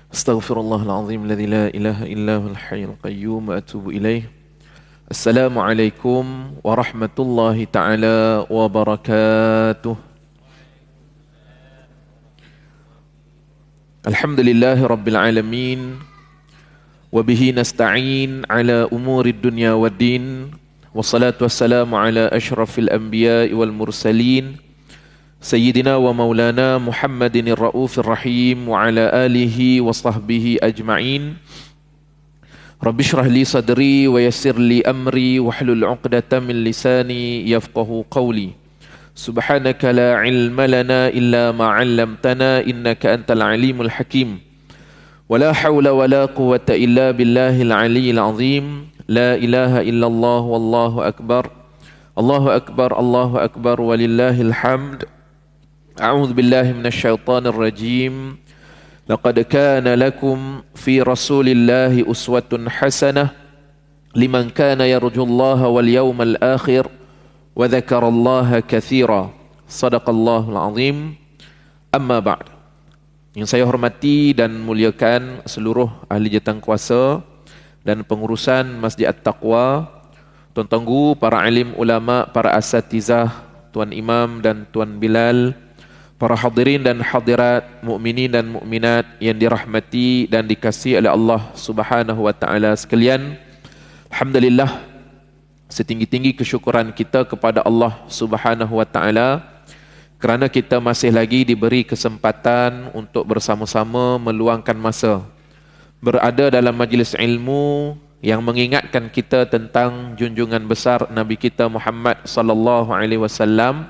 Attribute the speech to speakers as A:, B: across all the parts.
A: Astaghfirullahaladzim alladzi la ilaha illa huwal hayyul qayyum wa atubu ilaih. Assalamualaikum warahmatullahi taala wabarakatuh. Alhamdulillahi rabbil alamin wa bihi nasta'in ala umurid dunya waddin. Wassalatu wassalamu ala asyrafil anbiya'i wal mursalin Sayyidina wa maulana Muhammadin ar-Ra'ufir Rahim wa ala alihi wa sahbihi ajma'in. Rabbi shrah li sadri wa yassir li amri wa hlul 'uqdatam min lisani yafqahu qawli. Subhanaka la ilma lana illa ma 'allamtana innaka antal alimul hakim. Wa la hawla wa la quwwata illa billahil aliyyil 'azim. La ilaha illallah wallahu akbar. Allahu akbar, Allahu akbar walillahil hamd. A'udzu billahi minasyaitonir rajim. Laqad kana lakum fi Rasulillahi uswatun hasanah liman kana yarjullaha wal yawmal akhir wa dzakarallaha katsira. Shadaqallahul azim. Amma ba'd. Yang saya hormati dan muliakan seluruh ahli jawatankuasa dan pengurusan Masjid At-Taqwa, tuan-tuan guru, para alim ulama, para asatizah, tuan imam dan tuan Bilal, para hadirin dan hadirat, mukminin dan mukminat yang dirahmati dan dikasihi oleh Allah Subhanahu wa taala sekalian. Alhamdulillah, setinggi-tinggi kesyukuran kita kepada Allah Subhanahu wa taala kerana kita masih lagi diberi kesempatan untuk bersama-sama meluangkan masa berada dalam majlis ilmu yang mengingatkan kita tentang junjungan besar Nabi kita Muhammad sallallahu alaihi wasallam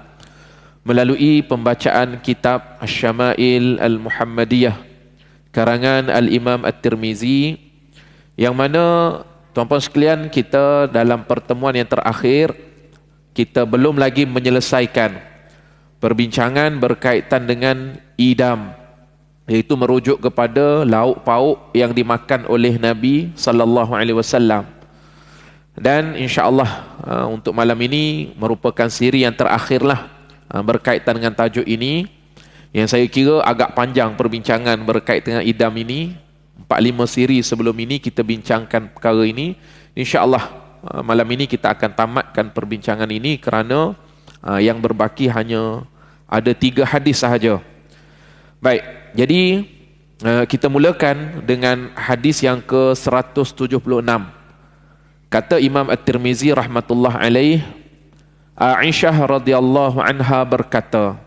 A: melalui pembacaan kitab Asy-Syama'il Al-Muhammadiyah karangan Al-Imam At-Tirmizi, yang mana tuan-tuan sekalian, kita dalam pertemuan yang terakhir kita belum lagi menyelesaikan perbincangan berkaitan dengan idam, iaitu merujuk kepada lauk pauk yang dimakan oleh Nabi sallallahu alaihi wasallam. Dan insya-Allah untuk malam ini merupakan siri yang terakhirlah berkaitan dengan tajuk ini, yang saya kira agak panjang perbincangan berkaitan dengan idam ini. 4-5 siri sebelum ini kita bincangkan perkara ini. InsyaAllah malam ini kita akan tamatkan perbincangan ini kerana yang berbaki hanya ada 3 hadis sahaja. Baik, jadi kita mulakan dengan hadis yang ke-176. Kata Imam At-Tirmizi rahmatullah alaih, Aisyah radhiyallahu anha berkata,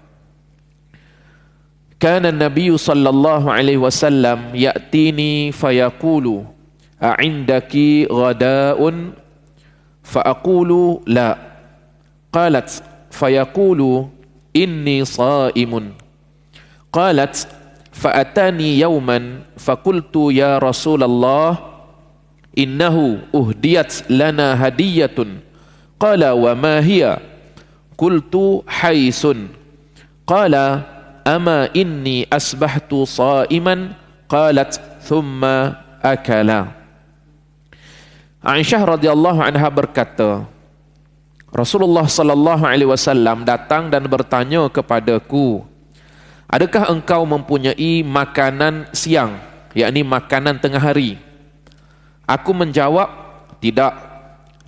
A: Kana an-nabiy sallallahu alaihi wasallam ya'tini fayaqulu a'indaki ghada'un fa aqulu la. Qalat fayaqulu inni sha'imun. Qalat fa'atani yawman faqultu ya Rasulullah innahu uhdiyat lana hadiyatun. Qala wa ma hiya? Qultu haisun. Qala ama inni asbahtu sha'iman. Qalat thumma akala. Aisyah radhiyallahu anha berkata, Rasulullah sallallahu alaihi wasallam datang dan bertanya kepadaku, adakah engkau mempunyai makanan siang, yakni makanan tengah hari? Aku menjawab, tidak.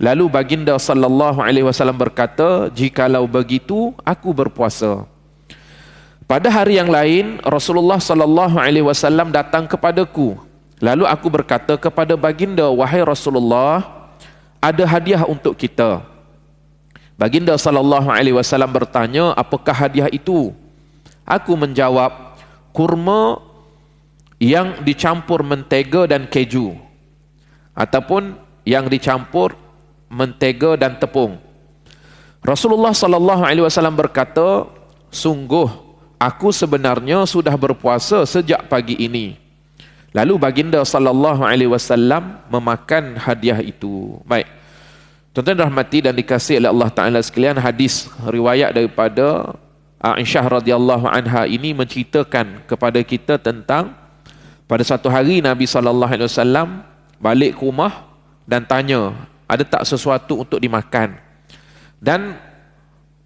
A: Lalu baginda sallallahu alaihi wasallam berkata, jikalau begitu aku berpuasa. Pada hari yang lain Rasulullah sallallahu alaihi wasallam datang kepadaku. Lalu aku berkata kepada baginda, wahai Rasulullah, ada hadiah untuk kita. Baginda sallallahu alaihi wasallam bertanya, apakah hadiah itu? Aku menjawab, kurma yang dicampur mentega dan keju, ataupun yang dicampur mentega dan tepung. Rasulullah sallallahu alaihi wasallam berkata, sungguh aku sebenarnya sudah berpuasa sejak pagi ini. Lalu baginda sallallahu alaihi wasallam memakan hadiah itu. Baik, tuan-tuan rahmati dan dikasihi oleh Allah Taala sekalian, hadis riwayat daripada Aisyah radhiyallahu anha ini menceritakan kepada kita tentang pada satu hari Nabi sallallahu alaihi wasallam balik ke rumah dan tanya, ada tak sesuatu untuk dimakan? Dan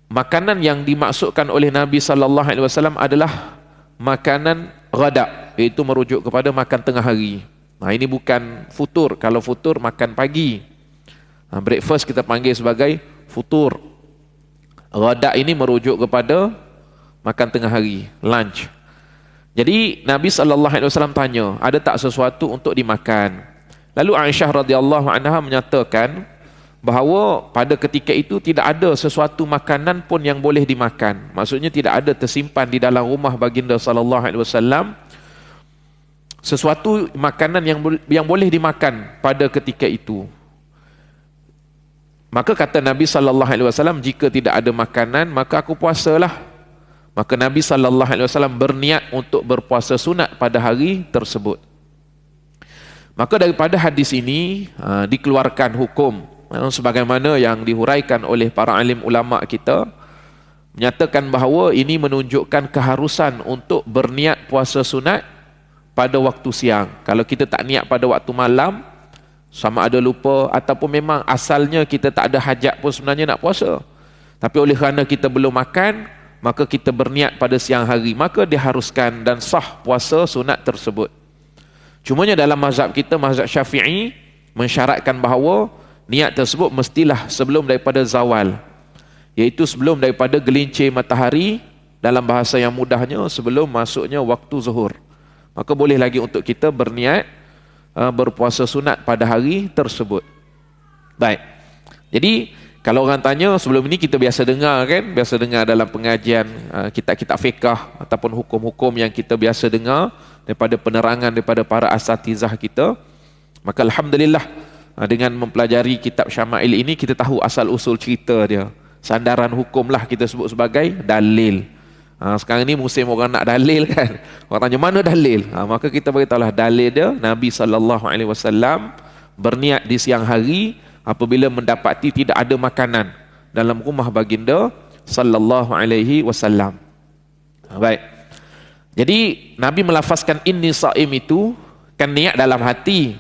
A: makanan yang dimaksudkan oleh Nabi sallallahu alaihi wasallam adalah makanan ghada, iaitu merujuk kepada makan tengah hari. Ini bukan futur. Kalau futur makan pagi. Breakfast kita panggil sebagai futur. Ghadak ini merujuk kepada makan tengah hari, lunch. Jadi Nabi SAW tanya, ada tak sesuatu untuk dimakan? Lalu Aisyah radhiyallahu anha menyatakan bahawa pada ketika itu tidak ada sesuatu makanan pun yang boleh dimakan. Maksudnya tidak ada tersimpan di dalam rumah baginda SAW sesuatu makanan yang boleh dimakan pada ketika itu. Maka kata Nabi SAW, jika tidak ada makanan, maka aku puasalah. Maka Nabi SAW berniat untuk berpuasa sunat pada hari tersebut. Maka daripada hadis ini dikeluarkan hukum sebagaimana yang dihuraikan oleh para alim ulama kita, menyatakan bahawa ini menunjukkan keharusan untuk berniat puasa sunat pada waktu siang. Kalau kita tak niat pada waktu malam, sama ada lupa ataupun memang asalnya kita tak ada hajat pun sebenarnya nak puasa, tapi oleh kerana kita belum makan, maka kita berniat pada siang hari, maka diharuskan dan sah puasa sunat tersebut. Cumanya dalam mazhab kita, mazhab Syafi'i, mensyaratkan bahawa niat tersebut mestilah sebelum daripada zawal, iaitu sebelum daripada gelincir matahari, dalam bahasa yang mudahnya sebelum masuknya waktu zuhur. Maka boleh lagi untuk kita berniat berpuasa sunat pada hari tersebut. Baik. Jadi kalau orang tanya, sebelum ini kita biasa dengar kan, biasa dengar dalam pengajian kitab-kitab fiqh ataupun hukum-hukum yang kita biasa dengar daripada penerangan daripada para asatizah kita. Maka alhamdulillah dengan mempelajari kitab Syama'il ini kita tahu asal usul cerita dia. Sandaran hukum lah kita sebut sebagai dalil. Sekarang ni musim orang nak dalil kan. Orang tanya mana dalil? Maka kita beritahulah dalil dia, Nabi SAW berniat di siang hari apabila mendapati tidak ada makanan dalam rumah baginda SAW. Baik. Jadi Nabi melafazkan inni saim itu kan niat dalam hati,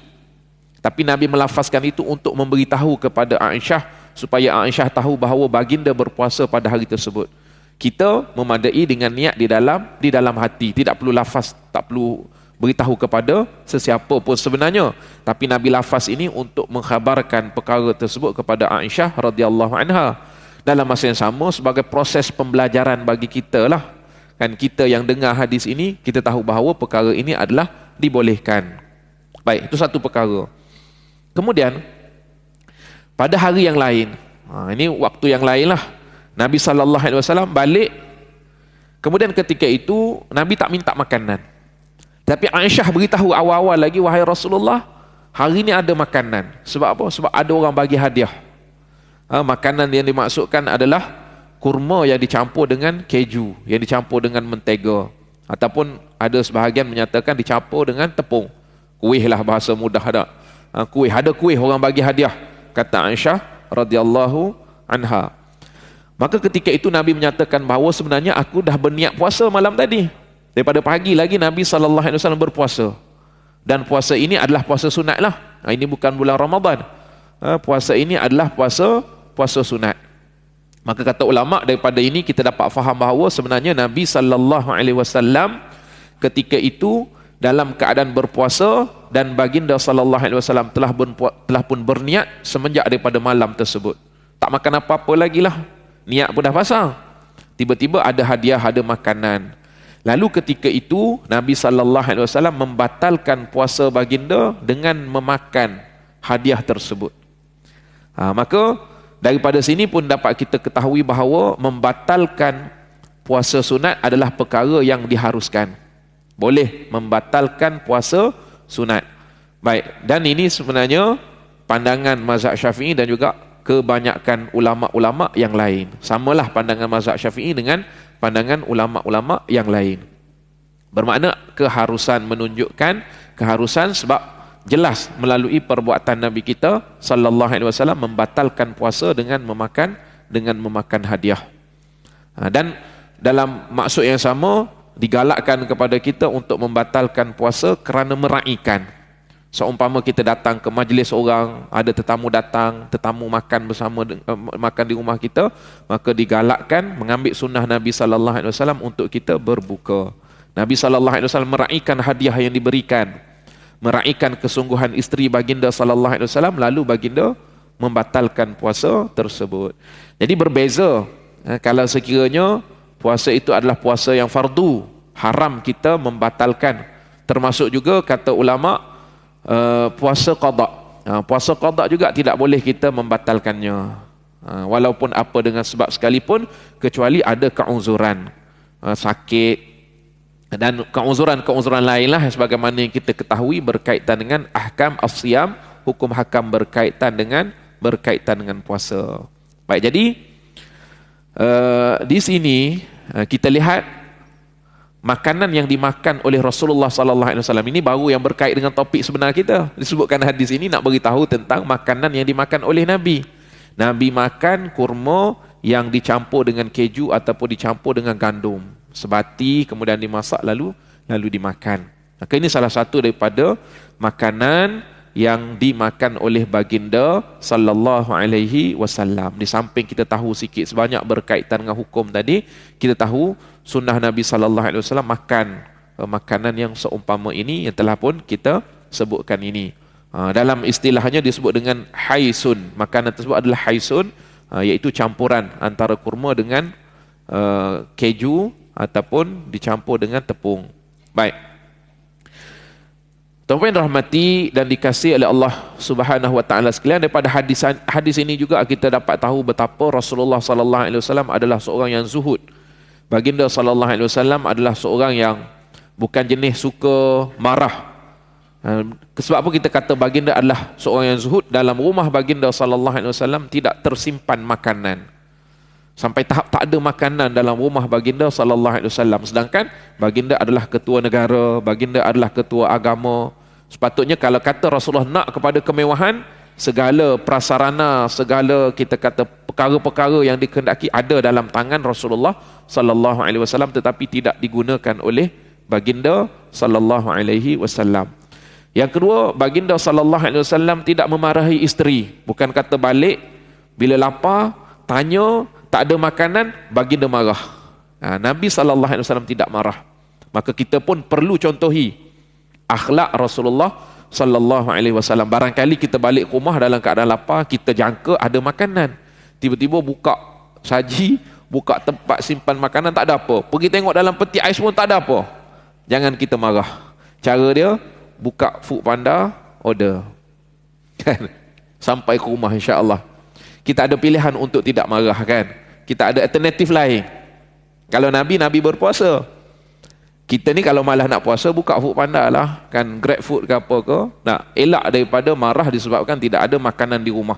A: tapi Nabi melafazkan itu untuk memberitahu kepada Aisyah supaya Aisyah tahu bahawa baginda berpuasa pada hari tersebut. Kita memadai dengan niat di dalam hati, tidak perlu lafaz, tak perlu beritahu kepada sesiapa pun sebenarnya. Tapi Nabi lafaz ini untuk mengkhabarkan perkara tersebut kepada Aisyah radhiyallahu anha. Dalam masa yang sama sebagai proses pembelajaran bagi kita lah. Kan kita yang dengar hadis ini, kita tahu bahawa perkara ini adalah dibolehkan. Baik, itu satu perkara. Kemudian pada hari yang lain, ini waktu yang lain lah, Nabi SAW balik. Kemudian ketika itu Nabi tak minta makanan, tapi Aisyah beritahu awal-awal lagi, wahai Rasulullah, hari ni ada makanan. Sebab apa? Sebab ada orang bagi hadiah. Makanan yang dimaksudkan adalah kurma yang dicampur dengan keju, yang dicampur dengan mentega, ataupun ada sebahagian menyatakan dicampur dengan tepung. Kuih lah bahasa mudah ada. Kuih, ada kuih orang bagi hadiah, kata Aisyah radhiyallahu anha. Maka ketika itu Nabi menyatakan bahawa sebenarnya aku dah berniat puasa malam tadi. Daripada pagi lagi Nabi SAW berpuasa. Dan puasa ini adalah puasa sunat lah. Ini bukan bulan Ramadan. Puasa ini adalah puasa sunat. Maka kata ulama, daripada ini kita dapat faham bahawa sebenarnya Nabi SAW ketika itu dalam keadaan berpuasa, dan baginda SAW telah pun berniat semenjak daripada malam tersebut. Tak makan apa-apa lagi lah. Niat pun dah pasang. Tiba-tiba ada hadiah, ada makanan. Lalu ketika itu Nabi SAW membatalkan puasa baginda dengan memakan hadiah tersebut. Maka daripada sini pun dapat kita ketahui bahawa membatalkan puasa sunat adalah perkara yang diharuskan. Boleh membatalkan puasa sunat. Baik, dan ini sebenarnya pandangan mazhab Syafi'i dan juga kebanyakan ulama-ulama yang lain. Samalah pandangan mazhab Syafi'i dengan pandangan ulama-ulama yang lain. Bermakna keharusan, menunjukkan keharusan sebab jelas melalui perbuatan Nabi kita SAW membatalkan puasa dengan memakan hadiah. Dan dalam maksud yang sama digalakkan kepada kita untuk membatalkan puasa kerana meraihkan. Seumpama kita datang ke majlis orang, ada tetamu datang, tetamu makan bersama, makan di rumah kita, maka digalakkan mengambil sunnah Nabi SAW untuk kita berbuka. Nabi SAW meraihkan hadiah yang diberikan, meraihkan kesungguhan isteri baginda SAW, lalu baginda membatalkan puasa tersebut. Jadi berbeza. Kalau sekiranya puasa itu adalah puasa yang fardu, haram kita membatalkan. Termasuk juga kata ulama puasa qada. Puasa qada juga tidak boleh kita membatalkannya. Walaupun apa dengan sebab sekalipun, kecuali ada keuzuran, sakit dan keuzuran-keuzuran lainlah sebagaimana yang kita ketahui berkaitan dengan ahkam as-siyam, hukum hakam berkaitan dengan puasa. Baik, jadi di sini kita lihat makanan yang dimakan oleh Rasulullah sallallahu alaihi wasallam ini baru yang berkait dengan topik sebenar kita. Disebutkan hadis ini nak beritahu tentang makanan yang dimakan oleh Nabi. Nabi makan kurma yang dicampur dengan keju ataupun dicampur dengan gandum, sebati, kemudian dimasak lalu dimakan. Maka ini salah satu daripada makanan yang dimakan oleh baginda sallallahu alaihi wasallam. Di samping kita tahu sikit sebanyak berkaitan dengan hukum tadi, kita tahu sunnah Nabi sallallahu alaihi wasallam makan makanan yang seumpama ini yang telah pun kita sebutkan ini. Dalam istilahnya disebut dengan haisun. Makanan tersebut adalah haisun, iaitu campuran antara kurma dengan keju ataupun dicampur dengan tepung. Baik. Tuan-tuan rahmati dan dikasihi oleh Allah Subhanahu wa taala sekalian, daripada hadis ini juga kita dapat tahu betapa Rasulullah sallallahu alaihi wasallam adalah seorang yang zuhud. Baginda sallallahu alaihi wasallam adalah seorang yang bukan jenis suka marah. Sebab apa kita kata baginda adalah seorang yang zuhud? Dalam rumah baginda sallallahu alaihi wasallam tidak tersimpan makanan. Sampai tahap tak ada makanan dalam rumah baginda sallallahu alaihi wasallam. Sedangkan baginda adalah ketua negara, baginda adalah ketua agama. Sepatutnya kalau kata Rasulullah nak kepada kemewahan, segala prasarana, segala kita kata perkara-perkara yang dikehendaki ada dalam tangan Rasulullah sallallahu alaihi wasallam, tetapi tidak digunakan oleh baginda sallallahu alaihi wasallam. Yang kedua, baginda sallallahu alaihi wasallam tidak memarahi isteri. Bukan kata balik bila lapar tanya tak ada makanan, baginda marah. Nabi sallallahu alaihi wasallam tidak marah. Maka kita pun perlu contohi akhlak Rasulullah sallallahu alaihi wasallam. Barangkali kita balik rumah dalam keadaan lapar, kita jangka ada makanan. Tiba-tiba buka saji, buka tempat simpan makanan, tak ada apa. Pergi tengok dalam peti ais pun tak ada apa. Jangan kita marah. Cara dia buka Foodpanda, order. Kan? Sampai ke rumah insya-Allah. Kita ada pilihan untuk tidak marah, kan? Kita ada alternatif lain. Kalau Nabi berpuasa. Kita ni kalau malah nak puasa, buka Foodpanda lah, kan, Grab food ke apa ke. Nak elak daripada marah disebabkan tidak ada makanan di rumah.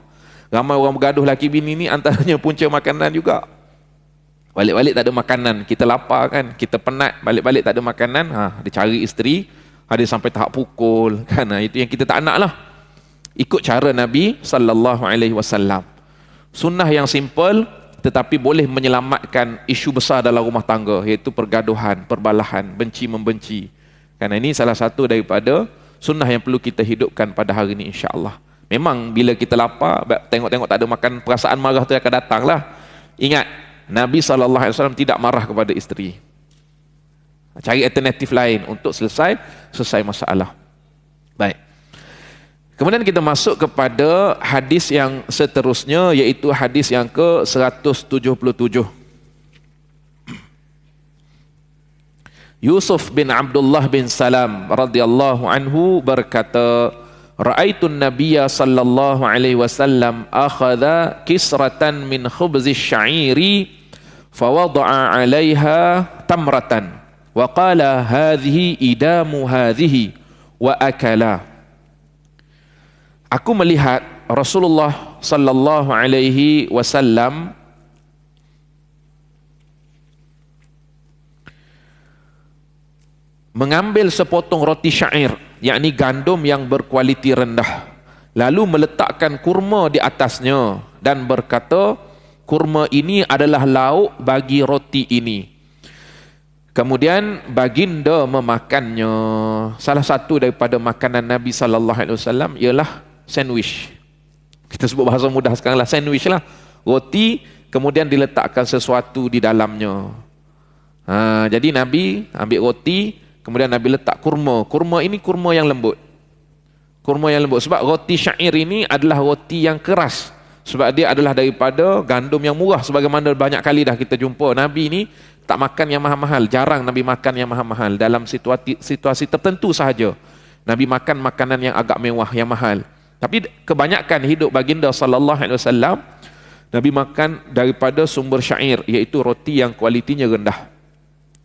A: Ramai orang bergaduh laki bini ni antaranya punca makanan juga. Balik-balik tak ada makanan, kita lapar kan, kita penat, balik-balik tak ada makanan, dia cari isteri, ada sampai tahap pukul, kan. Itu yang kita tak nak lah. Ikut cara Nabi sallallahu alaihi wasallam. Sunnah yang simple tetapi boleh menyelamatkan isu besar dalam rumah tangga, iaitu pergaduhan, perbalahan, benci-membenci. Karena ini salah satu daripada sunnah yang perlu kita hidupkan pada hari ini insya-Allah. Memang bila kita lapar, tengok-tengok tak ada makan, perasaan marah tu akan datanglah. Ingat, Nabi SAW tidak marah kepada isteri. Cari alternatif lain untuk selesai masalah. Baik. Kemudian kita masuk kepada hadis yang seterusnya, iaitu hadis yang ke-177. Yusuf bin Abdullah bin Salam radhiyallahu anhu berkata, Ra'aitun Nabiyya sallallahu alaihi wasallam akhadha kisratan min khubzi sya'iri fawada'a 'alaiha tamratan wa qala hadhihi idamu hadhihi wa akala. Aku melihat Rasulullah sallallahu alaihi wasallam mengambil sepotong roti syair, yakni gandum yang berkualiti rendah, lalu meletakkan kurma di atasnya dan berkata, kurma ini adalah lauk bagi roti ini. Kemudian baginda memakannya. Salah satu daripada makanan Nabi sallallahu alaihi wasallam ialah sandwich. Kita sebut bahasa mudah sekarang lah, sandwich lah. Roti kemudian diletakkan sesuatu di dalamnya. Jadi Nabi ambil roti, kemudian Nabi letak kurma. Kurma ini kurma yang lembut. Kurma yang lembut. Sebab roti syair ini adalah roti yang keras. Sebab dia adalah daripada gandum yang murah. Sebagaimana banyak kali dah kita jumpa. Nabi ini tak makan yang mahal-mahal. Jarang Nabi makan yang mahal-mahal. Dalam situasi tertentu sahaja Nabi makan makanan yang agak mewah, yang mahal. Tapi kebanyakan hidup baginda sallallahu alaihi wasallam, Nabi makan daripada sumber syair, iaitu roti yang kualitinya rendah.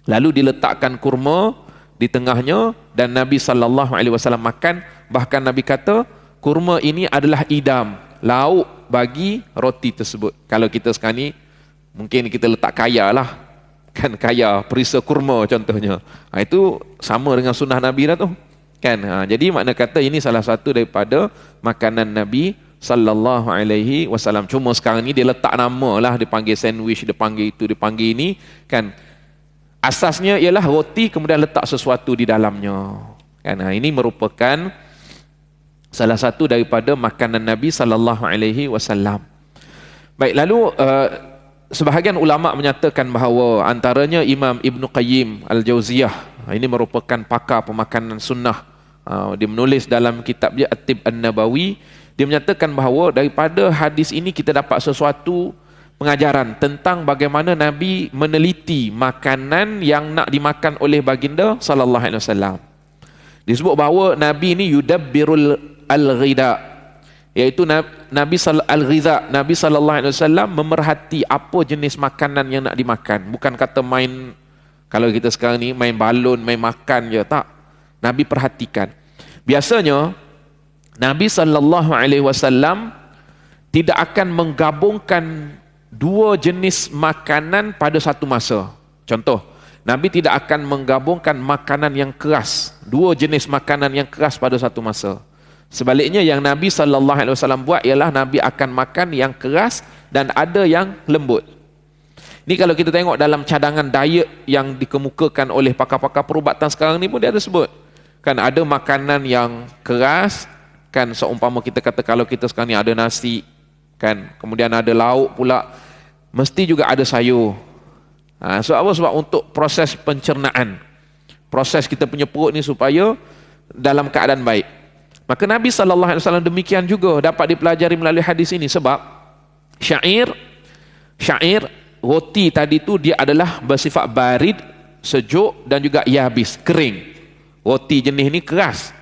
A: Lalu diletakkan kurma di tengahnya dan Nabi sallallahu alaihi wasallam makan. Bahkan Nabi kata kurma ini adalah idam, lauk bagi roti tersebut. Kalau kita sekarang ni mungkin kita letak kaya lah, kan, kaya perisa kurma contohnya. Itu sama dengan sunnah Nabi dah tu, kan. Jadi makna kata ini salah satu daripada makanan Nabi sallallahu alaihi wasallam. Cuma sekarang ni dia letak nama lah, dia panggil sandwich, dia panggil itu, dia panggil ini, kan. Asasnya ialah roti kemudian letak sesuatu di dalamnya, kan. Ini merupakan salah satu daripada makanan Nabi sallallahu alaihi wasallam. Baik, lalu sebahagian ulama menyatakan bahawa antaranya Imam Ibn Qayyim Al-Jauziyah, ini merupakan pakar pemakanan sunnah. Dia menulis dalam kitab dia At-Tib An-Nabawi, dia menyatakan bahawa daripada hadis ini kita dapat sesuatu pengajaran tentang bagaimana Nabi meneliti makanan yang nak dimakan oleh baginda sallallahu alaihi wasallam. Disebut bahawa Nabi ini yudabbirul al-ghida, iaitu Nabi sallallahu alaihi wasallam memerhati apa jenis makanan yang nak dimakan. Bukan kata main, kalau kita sekarang ni main balon, main makan je, tak. Nabi perhatikan. Biasanya Nabi sallallahu alaihi wasallam tidak akan menggabungkan dua jenis makanan pada satu masa. Contoh, Nabi tidak akan menggabungkan makanan yang keras, dua jenis makanan yang keras pada satu masa. Sebaliknya yang Nabi sallallahu alaihi wasallam buat ialah Nabi akan makan yang keras dan ada yang lembut. Ni kalau kita tengok dalam cadangan diet yang dikemukakan oleh pakar-pakar perubatan sekarang ni pun dia ada sebut. Kan ada makanan yang keras, kan, seumpama kita kata kalau kita sekarang ni ada nasi, kan, kemudian ada lauk pula, mesti juga ada sayur. Sebab apa? Sebab untuk proses pencernaan, proses kita punya perut ni supaya dalam keadaan baik. Maka Nabi SAW demikian juga dapat dipelajari melalui hadis ini. Sebab syair, roti tadi tu dia adalah bersifat barid, sejuk dan juga yabis, kering. Roti jenis ni keras,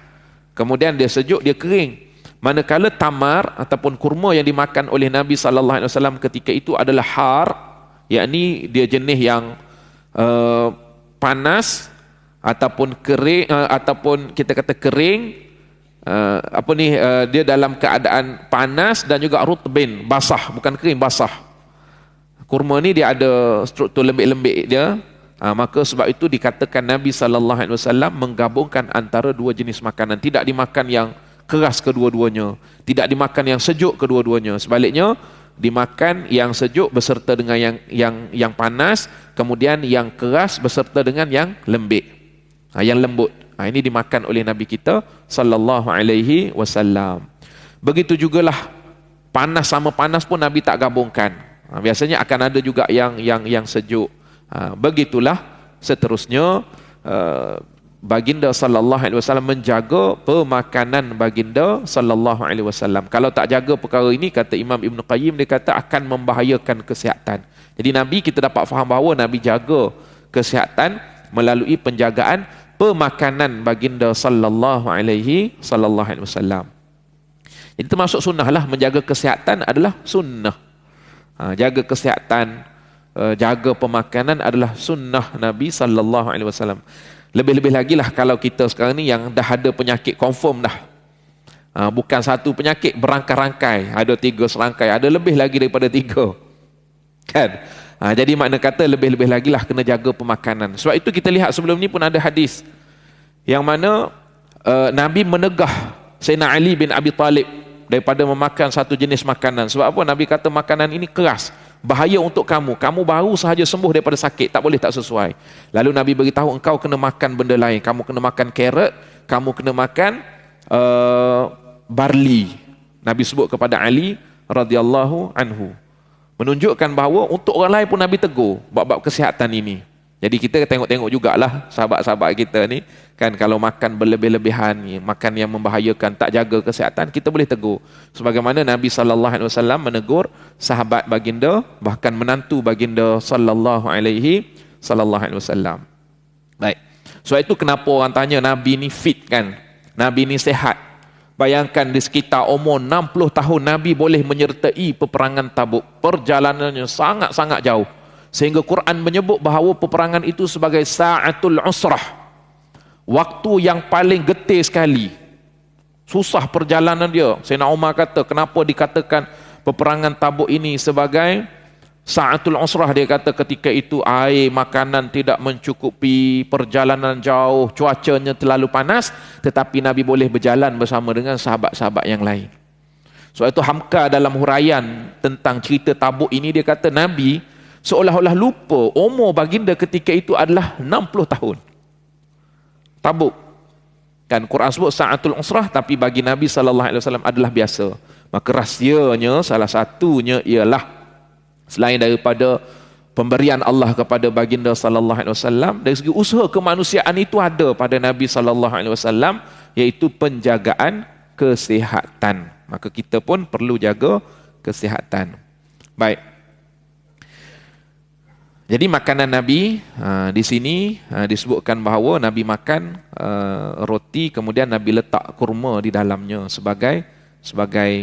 A: kemudian dia sejuk, dia kering. Manakala tamar ataupun kurma yang dimakan oleh Nabi SAW ketika itu adalah har, yakni dia jenis yang panas ataupun kering, ataupun kita kata kering, dia dalam keadaan panas dan juga rutbin, basah, bukan kering, basah. Kurma ni dia ada struktur lembik-lembik dia. Maka sebab itu dikatakan Nabi SAW menggabungkan antara dua jenis makanan. Tidak dimakan yang keras kedua-duanya, tidak dimakan yang sejuk kedua-duanya. Sebaliknya dimakan yang sejuk beserta dengan yang panas, kemudian yang keras beserta dengan yang lembik, yang lembut. Ini dimakan oleh Nabi kita sallallahu alaihi wasallam. Begitu jugalah panas sama panas pun Nabi tak gabungkan. Biasanya akan ada juga yang sejuk. Begitulah seterusnya baginda sallallahu alaihi wasallam menjaga pemakanan baginda sallallahu alaihi wasallam. Kalau tak jaga perkara ini, kata Imam Ibn Qayyim, dia kata akan membahayakan kesihatan. Jadi Nabi, kita dapat faham bahawa Nabi jaga kesihatan melalui penjagaan pemakanan baginda sallallahu alaihi wasallam. Jadi termasuk sunnah lah, menjaga kesihatan adalah sunnah. Jaga kesihatan, jaga pemakanan adalah sunnah Nabi sallallahu alaihi wasallam. Lebih-lebih lagi lah kalau kita sekarang ni yang dah ada penyakit confirm dah. Bukan satu penyakit, berangkai-rangkai, ada 3 serangkai, ada lebih lagi daripada 3. Kan? Jadi makna kata lebih-lebih lagi lah kena jaga pemakanan. Sebab itu kita lihat sebelum ni pun ada hadis yang mana Nabi menegah Sayyidina Ali bin Abi Talib daripada memakan satu jenis makanan. Sebab apa? Nabi kata makanan ini keras, bahaya untuk kamu. Kamu baru sahaja sembuh daripada sakit, tak boleh, tak sesuai. Lalu Nabi beritahu, engkau kena makan benda lain. Kamu kena makan carrot, kamu kena makan barley. Nabi sebut kepada Ali radhiyallahu anhu. Menunjukkan bahawa untuk orang lain pun Nabi tegur bab-bab kesihatan ini. Jadi kita tengok-tengok jugalah sahabat-sahabat kita ni, kan kalau makan berlebih-lebihan, makan yang membahayakan, tak jaga kesihatan, kita boleh tegur. Sebagaimana Nabi SAW menegur sahabat baginda, bahkan menantu baginda SAW. Baik. So itu kenapa orang tanya Nabi ni fit kan? Nabi ni sehat. Bayangkan di sekitar umur 60 tahun Nabi boleh menyertai peperangan Tabuk. Perjalanannya sangat-sangat jauh. Sehingga Quran menyebut bahawa peperangan itu sebagai sa'atul usrah. Waktu yang paling getih sekali. Susah perjalanan dia. Sayyidina Umar kata, kenapa dikatakan peperangan Tabuk ini sebagai sa'atul usrah? Dia kata ketika itu air, makanan tidak mencukupi, perjalanan jauh, cuacanya terlalu panas, tetapi Nabi boleh berjalan bersama dengan sahabat-sahabat yang lain. So itu Hamka dalam huraian tentang cerita Tabuk ini, dia kata Nabi seolah-olah lupa umur baginda ketika itu adalah 60 tahun. Tabuk. Kan Quran sebut sa'atul usrah, tapi bagi Nabi SAW adalah biasa. Maka rahsianya salah satunya ialah selain daripada pemberian Allah kepada baginda SAW, dari segi usaha kemanusiaan itu ada pada Nabi SAW, iaitu penjagaan kesihatan. Maka kita pun perlu jaga kesihatan. Baik. Jadi makanan Nabi di sini disebutkan bahawa Nabi makan roti, kemudian Nabi letak kurma di dalamnya sebagai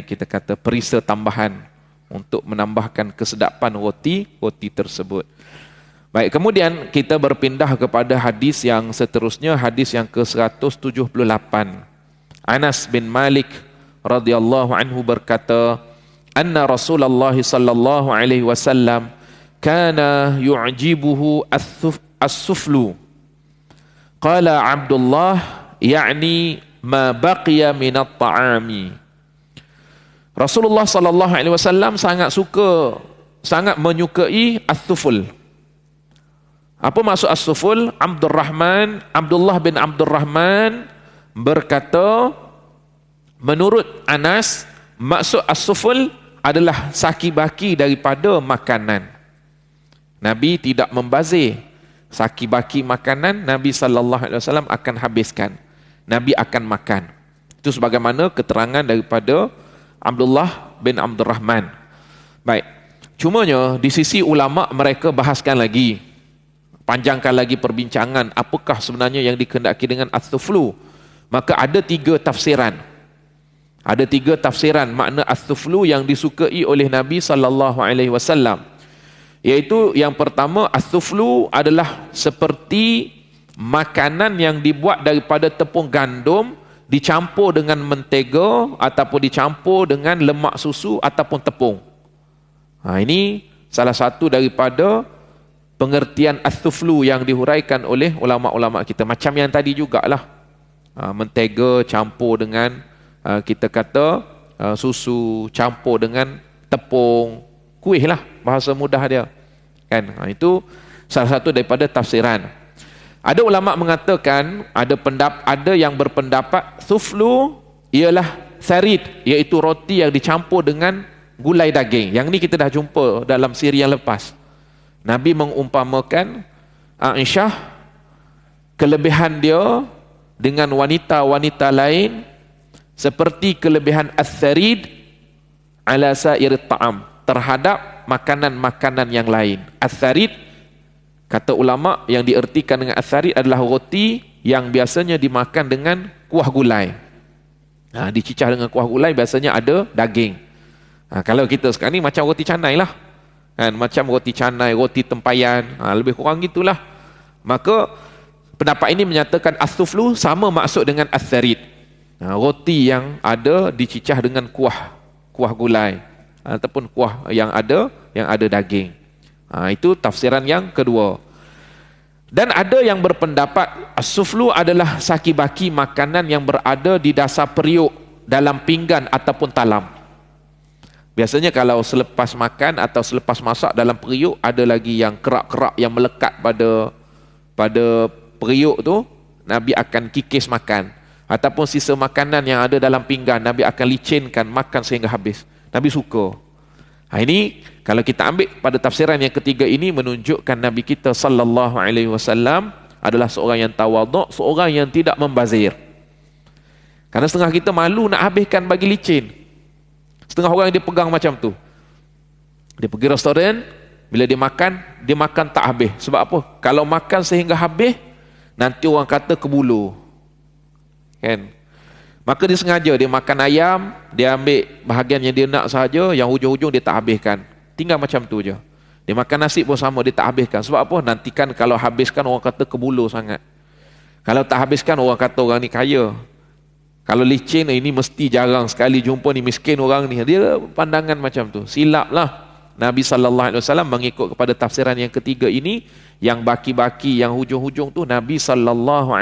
A: kita kata perisa tambahan untuk menambahkan kesedapan roti tersebut. Baik, kemudian kita berpindah kepada hadis yang seterusnya, hadis yang ke-178. Anas bin Malik radhiyallahu anhu berkata, anna Rasulullah sallallahu alaihi wasallam kana yu'jibuhu as-suflu. Qala Abdullah, ya'ni ma baqiya min at-ta'ami. Rasulullah sallallahu alaihi wasallam sangat menyukai as-suful. Apa maksud as-suful? Abdullah bin Abdurrahman berkata, menurut Anas, maksud as-suful adalah saki-baki daripada makanan. Nabi tidak membazir. Saki-baki makanan Nabi SAW akan habiskan. Nabi akan makan. Itu sebagaimana keterangan daripada Abdullah bin Abdurrahman. Baik. Cumanya di sisi ulama mereka bahaskan lagi, panjangkan lagi perbincangan apakah sebenarnya yang dikehendaki dengan as-suflu. Maka ada 3 tafsiran. Ada 3 tafsiran makna as-suflu yang disukai oleh Nabi SAW. Iaitu yang pertama, as-suflu adalah seperti makanan yang dibuat daripada tepung gandum dicampur dengan mentega ataupun dicampur dengan lemak susu ataupun tepung. Ini salah satu daripada pengertian as-suflu yang dihuraikan oleh ulama-ulama kita. Macam yang tadi jugalah, mentega campur dengan kita kata susu, campur dengan tepung, kuih lah bahasa mudah dia kan. Itu salah satu daripada tafsiran. Ada ulama mengatakan, ada yang berpendapat suflu ialah sarid, iaitu roti yang dicampur dengan gulai daging. Yang ni kita dah jumpa dalam siri yang lepas. Nabi mengumpamakan Aisyah, kelebihan dia dengan wanita-wanita lain seperti kelebihan as-sarid ala sa'ir ta'am, terhadap makanan-makanan yang lain. As-sarid, kata ulama, yang diertikan dengan as-sarid adalah roti yang biasanya dimakan dengan kuah gulai. Dicicah dengan kuah gulai biasanya ada daging. Kalau kita sekarang ni macam roti canai lah kan, macam roti canai, roti tempayan, lebih kurang gitulah. Maka pendapat ini menyatakan as-suflu sama maksud dengan as-sarid, roti yang ada dicicah dengan kuah gulai ataupun kuah yang ada daging. Itu tafsiran yang kedua. Dan ada yang berpendapat as-suflu adalah saki-baki makanan yang berada di dasar periuk, dalam pinggan ataupun talam. Biasanya kalau selepas makan atau selepas masak dalam periuk, ada lagi yang kerak-kerak yang melekat pada periuk tu, Nabi akan kikis makan. Ataupun sisa makanan yang ada dalam pinggan, Nabi akan licinkan makan sehingga habis. Nabi suka. Ini kalau kita ambil pada tafsiran yang ketiga ini menunjukkan Nabi kita sallallahu alaihi wasallam adalah seorang yang tawaduk, seorang yang tidak membazir. Karena setengah kita malu nak habiskan bagi licin. Setengah orang dia pegang macam tu. Dia pergi restoran, bila dia makan tak habis. Sebab apa? Kalau makan sehingga habis, nanti orang kata kebulu. Kan? Maka dia sengaja, dia makan ayam, dia ambil bahagian yang dia nak sahaja, yang hujung-hujung dia tak habiskan. Tinggal macam tu je. Dia makan nasi pun sama, dia tak habiskan. Sebab apa? Nanti kan kalau habiskan orang kata kebulu sangat. Kalau tak habiskan orang kata orang ni kaya. Kalau licin, ini mesti jarang sekali jumpa ni miskin orang ni. Dia pandangan macam tu. Silaplah. Nabi SAW mengikut kepada tafsiran yang ketiga ini, yang baki-baki, yang hujung-hujung tu Nabi SAW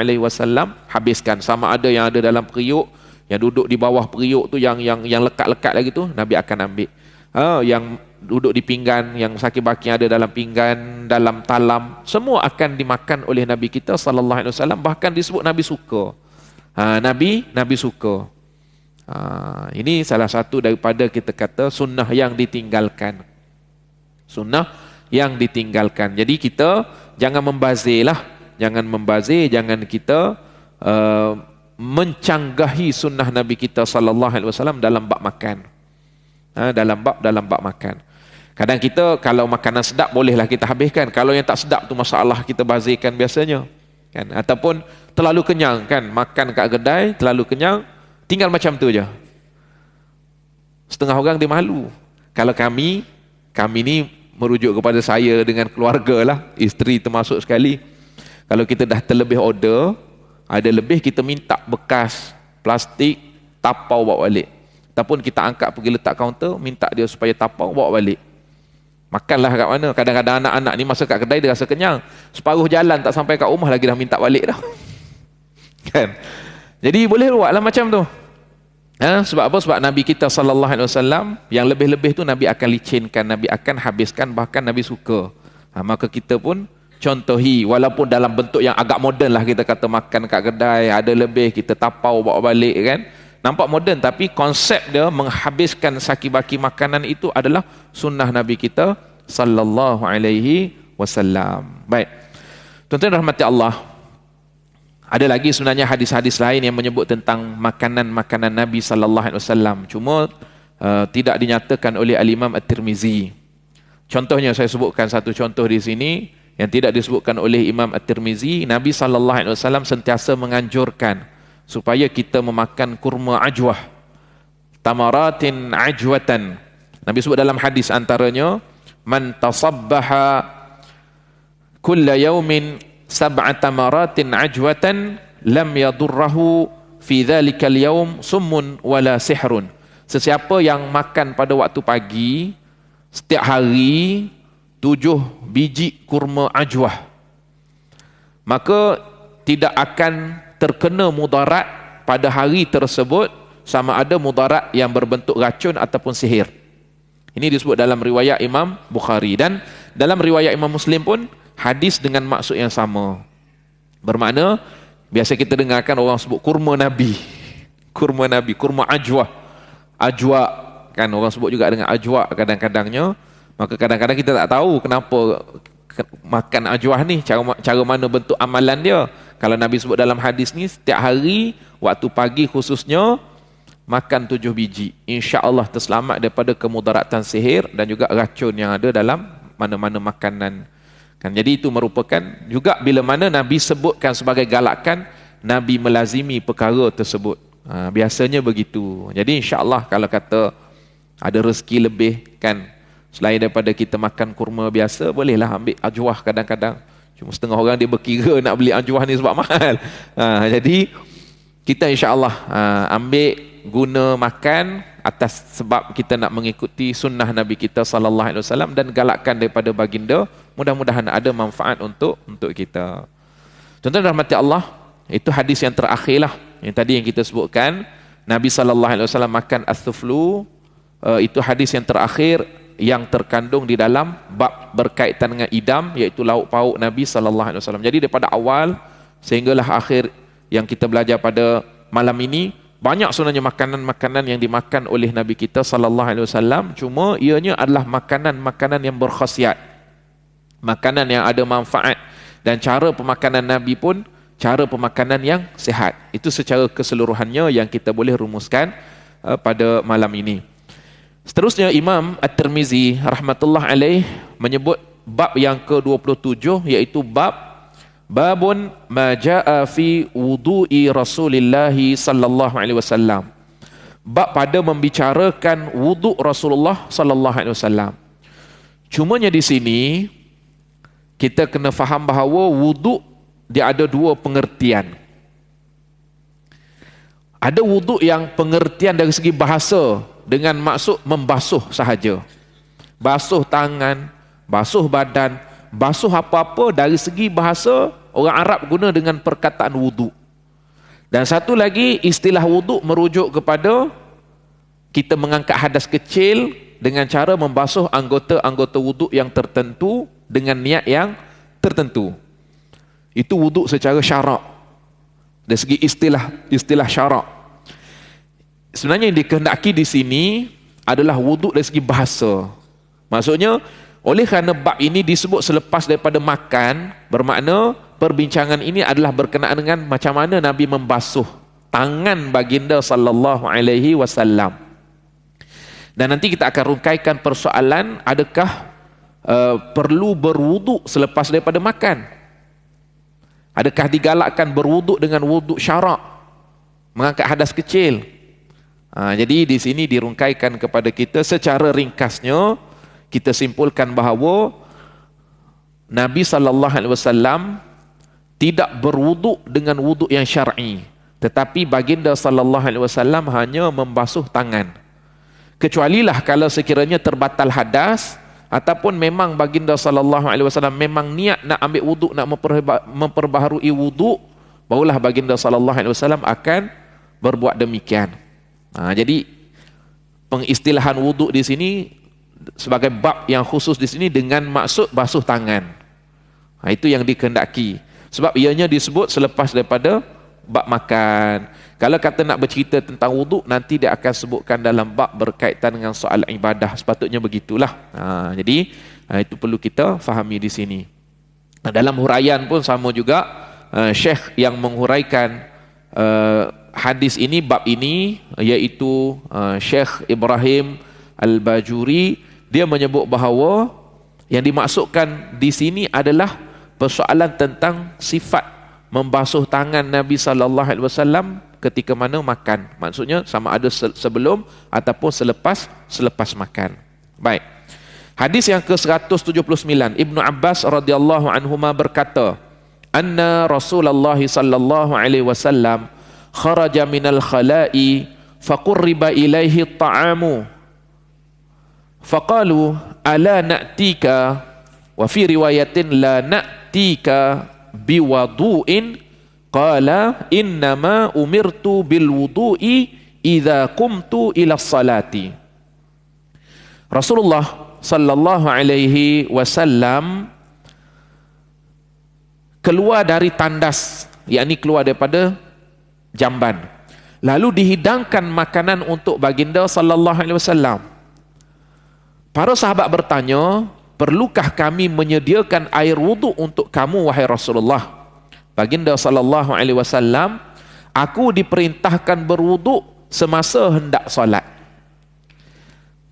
A: habiskan. Sama ada yang ada dalam periuk, yang duduk di bawah periuk tu, yang lekat-lekat lagi tu, Nabi akan ambil. Yang duduk di pinggan, yang sakit-baki ada dalam pinggan, dalam talam, semua akan dimakan oleh Nabi kita SAW. Bahkan disebut Nabi suka. Nabi suka. Ini salah satu daripada kita kata sunnah yang ditinggalkan. Sunnah yang ditinggalkan. Jadi kita jangan membazir lah. Jangan membazir, jangan kita mencanggahi sunnah Nabi kita SAW dalam bab makan. Dalam bab makan. Kadang kita kalau makanan sedap bolehlah kita habiskan. Kalau yang tak sedap tu masalah kita bazirkan biasanya. Kan? Ataupun terlalu kenyang kan, makan kat kedai terlalu kenyang, tinggal macam tu je. Setengah orang dia malu. Kalau kami ni merujuk kepada saya dengan keluarga lah, isteri termasuk sekali. Kalau kita dah terlebih order, ada lebih, kita minta bekas plastik tapau bawa balik. Ataupun kita angkat pergi letak kaunter, minta dia supaya tapau bawa balik. Makanlah kat mana. Kadang-kadang anak-anak ni masa kat kedai dia rasa kenyang, separuh jalan tak sampai kat rumah lagi dah minta balik dah. Kan? Jadi boleh buatlah macam tu. Sebab apa? Sebab Nabi kita SAW yang lebih-lebih tu Nabi akan licinkan, Nabi akan habiskan, bahkan Nabi suka. Maka kita pun contohi, walaupun dalam bentuk yang agak moden lah, kita kata makan kat kedai ada lebih, kita tapau bawa balik kan. Nampak moden, tapi konsep dia menghabiskan saki-baki makanan itu adalah sunnah Nabi kita SAW. Baik, tuan-tuan rahmati Allah, ada lagi sebenarnya hadis-hadis lain yang menyebut tentang makanan-makanan Nabi SAW. Cuma tidak dinyatakan oleh Al-Imam At-Tirmizi. Contohnya saya sebutkan satu contoh di sini yang tidak disebutkan oleh Imam At-Tirmizi. Nabi SAW sentiasa menganjurkan supaya kita memakan kurma ajwah, tamaratin ajwatan. Nabi sebut dalam hadis antaranya, man tasabbaha kulla yaumin sab'ata maratin ajwatan lam yadurrahu fi dhalikal yaum summun wala sihrun. Sesiapa yang makan pada waktu pagi setiap hari 7 biji kurma ajwah, maka tidak akan terkena mudarat pada hari tersebut, sama ada mudarat yang berbentuk racun ataupun sihir. Ini disebut dalam riwayat Imam Bukhari, dan dalam riwayat Imam Muslim pun hadis dengan maksud yang sama. Bermakna biasa kita dengarkan orang sebut kurma Nabi, kurma Nabi, kurma ajwa kan, orang sebut juga dengan ajwa kadang-kadangnya. Maka kadang-kadang kita tak tahu kenapa makan ajwa ni, cara mana bentuk amalan dia. Kalau Nabi sebut dalam hadis ni, setiap hari waktu pagi khususnya makan 7 biji, insya-Allah terselamat daripada kemudaratan sihir dan juga racun yang ada dalam mana-mana makanan. Kan, jadi itu merupakan juga bila mana Nabi sebutkan sebagai galakan, Nabi melazimi perkara tersebut. Biasanya begitu. Jadi insya-Allah kalau kata ada rezeki lebih kan, selain daripada kita makan kurma biasa, bolehlah ambil ajwah kadang-kadang. Cuma setengah orang dia berkira nak beli ajwah ni sebab mahal. Jadi kita insya-Allah ambil guna makan atas sebab kita nak mengikuti sunnah Nabi kita SAW dan galakkan daripada baginda. Mudah-mudahan ada manfaat untuk kita. Tuan-tuan rahmati Allah, itu hadis yang terakhir lah, yang tadi yang kita sebutkan, Nabi SAW makan as-suflu. Itu hadis yang terakhir yang terkandung di dalam bab berkaitan dengan idam, iaitu lauk pauk Nabi SAW. Jadi daripada awal sehinggalah akhir yang kita belajar pada malam ini, banyak sebenarnya makanan-makanan yang dimakan oleh Nabi kita sallallahu alaihi wasallam, cuma ianya adalah makanan-makanan yang berkhasiat, makanan yang ada manfaat, dan cara pemakanan Nabi pun cara pemakanan yang sihat. Itu secara keseluruhannya yang kita boleh rumuskan pada malam ini. Seterusnya Imam At-Tirmizi rahmatullah alaih menyebut bab yang ke-27, iaitu babun ma jaa fi wudu'i Rasulillah sallallahu alaihi wasallam. Bab pada membicarakan wuduk Rasulullah sallallahu alaihi wasallam. Cumanya di sini kita kena faham bahawa wuduk dia ada dua pengertian. Ada wuduk yang pengertian dari segi bahasa dengan maksud membasuh sahaja. Basuh tangan, basuh badan, basuh apa-apa dari segi bahasa orang Arab guna dengan perkataan wuduk. Dan satu lagi istilah wuduk merujuk kepada kita mengangkat hadas kecil dengan cara membasuh anggota-anggota wuduk yang tertentu dengan niat yang tertentu. Itu wuduk secara syarak. Dari segi istilah syarak. Sebenarnya yang dikehendaki di sini adalah wuduk dari segi bahasa. Maksudnya, oleh kerana bab ini disebut selepas daripada makan, bermakna perbincangan ini adalah berkenaan dengan macam mana Nabi membasuh tangan baginda sallallahu alaihi wasallam. Dan nanti kita akan rungkaikan persoalan, adakah perlu berwuduk selepas daripada makan? Adakah digalakkan berwuduk dengan wuduk syarak, mengangkat hadas kecil? Jadi di sini dirungkaikan kepada kita secara ringkasnya, kita simpulkan bahawa Nabi sallallahu alaihi wasallam tidak berwuduk dengan wuduk yang syar'i, tetapi baginda sallallahu alaihi wasallam hanya membasuh tangan. Kecualilah kalau sekiranya terbatal hadas, ataupun memang baginda sallallahu alaihi wasallam memang niat nak ambil wuduk, nak memperbaharui wuduk, barulah baginda sallallahu alaihi wasallam akan berbuat demikian. Jadi pengistilahan wuduk di sini sebagai bab yang khusus di sini dengan maksud basuh tangan. Itu yang dikehendaki. Sebab ianya disebut selepas daripada bab makan. Kalau kata nak bercerita tentang wuduk, nanti dia akan sebutkan dalam bab berkaitan dengan soal ibadah. Sepatutnya begitulah. Jadi itu perlu kita fahami di sini. Dalam huraian pun sama juga, Syekh yang menghuraikan hadis ini, bab ini, iaitu Syekh Ibrahim Al-Bajuri, dia menyebut bahawa yang dimaksudkan di sini adalah persoalan tentang sifat membasuh tangan Nabi sallallahu alaihi wasallam ketika mana makan. Maksudnya sama ada sebelum ataupun selepas makan. Baik. Hadis yang ke-179, Ibnu Abbas radhiyallahu anhuma berkata, "Anna Rasulullah sallallahu alaihi wasallam kharaja minal khala'i faqurriba ilaihi at-ta'amu faqalu ala na'tika wa fi riwayatin la na'tika biwadu'in qala innama umirtu bil wudu'i idza qumtu ila salati." Rasulullah sallallahu alaihi wasallam keluar dari tandas, yakni keluar daripada jamban, lalu dihidangkan makanan untuk baginda sallallahu alaihi wasallam. Para sahabat bertanya, "Perlukah kami menyediakan air wuduk untuk kamu wahai Rasulullah?" Baginda sallallahu alaihi wasallam, "Aku diperintahkan berwuduk semasa hendak solat."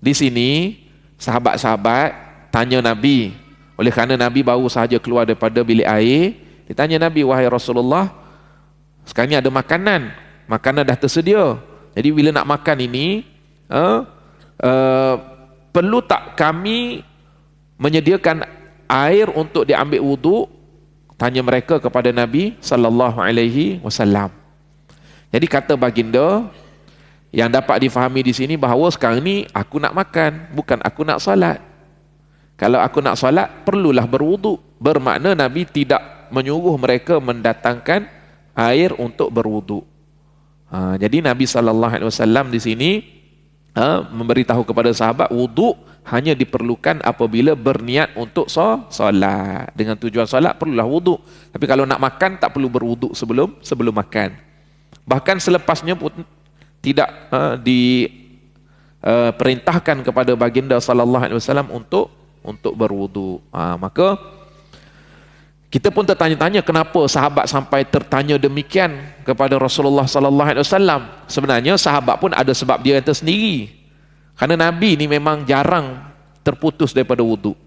A: Di sini sahabat-sahabat tanya Nabi, oleh kerana Nabi baru sahaja keluar daripada bilik air, ditanya Nabi, "Wahai Rasulullah, sekarang ni ada makanan dah tersedia. Jadi bila nak makan ini, perlu tak kami menyediakan air untuk diambil wuduk?" Tanya mereka kepada Nabi sallallahu alaihi wasallam. Jadi kata baginda, yang dapat difahami di sini bahawa sekarang ni aku nak makan, bukan aku nak solat. Kalau aku nak solat, perlulah berwuduk. Bermakna Nabi tidak menyuruh mereka mendatangkan air untuk berwuduk. Jadi Nabi SAW di sini memberitahu kepada sahabat, wuduk hanya diperlukan apabila berniat untuk solat. Dengan tujuan solat perlulah wuduk. Tapi kalau nak makan tak perlu berwuduk sebelum makan. Bahkan selepasnya pun tidak perintahkan kepada baginda sallallahu alaihi wasallam untuk berwudu. Maka kita pun tertanya-tanya kenapa sahabat sampai tertanya demikian kepada Rasulullah sallallahu alaihi wasallam. Sebenarnya sahabat pun ada sebab dia tersendiri. Kerana Nabi ni memang jarang terputus daripada wudu.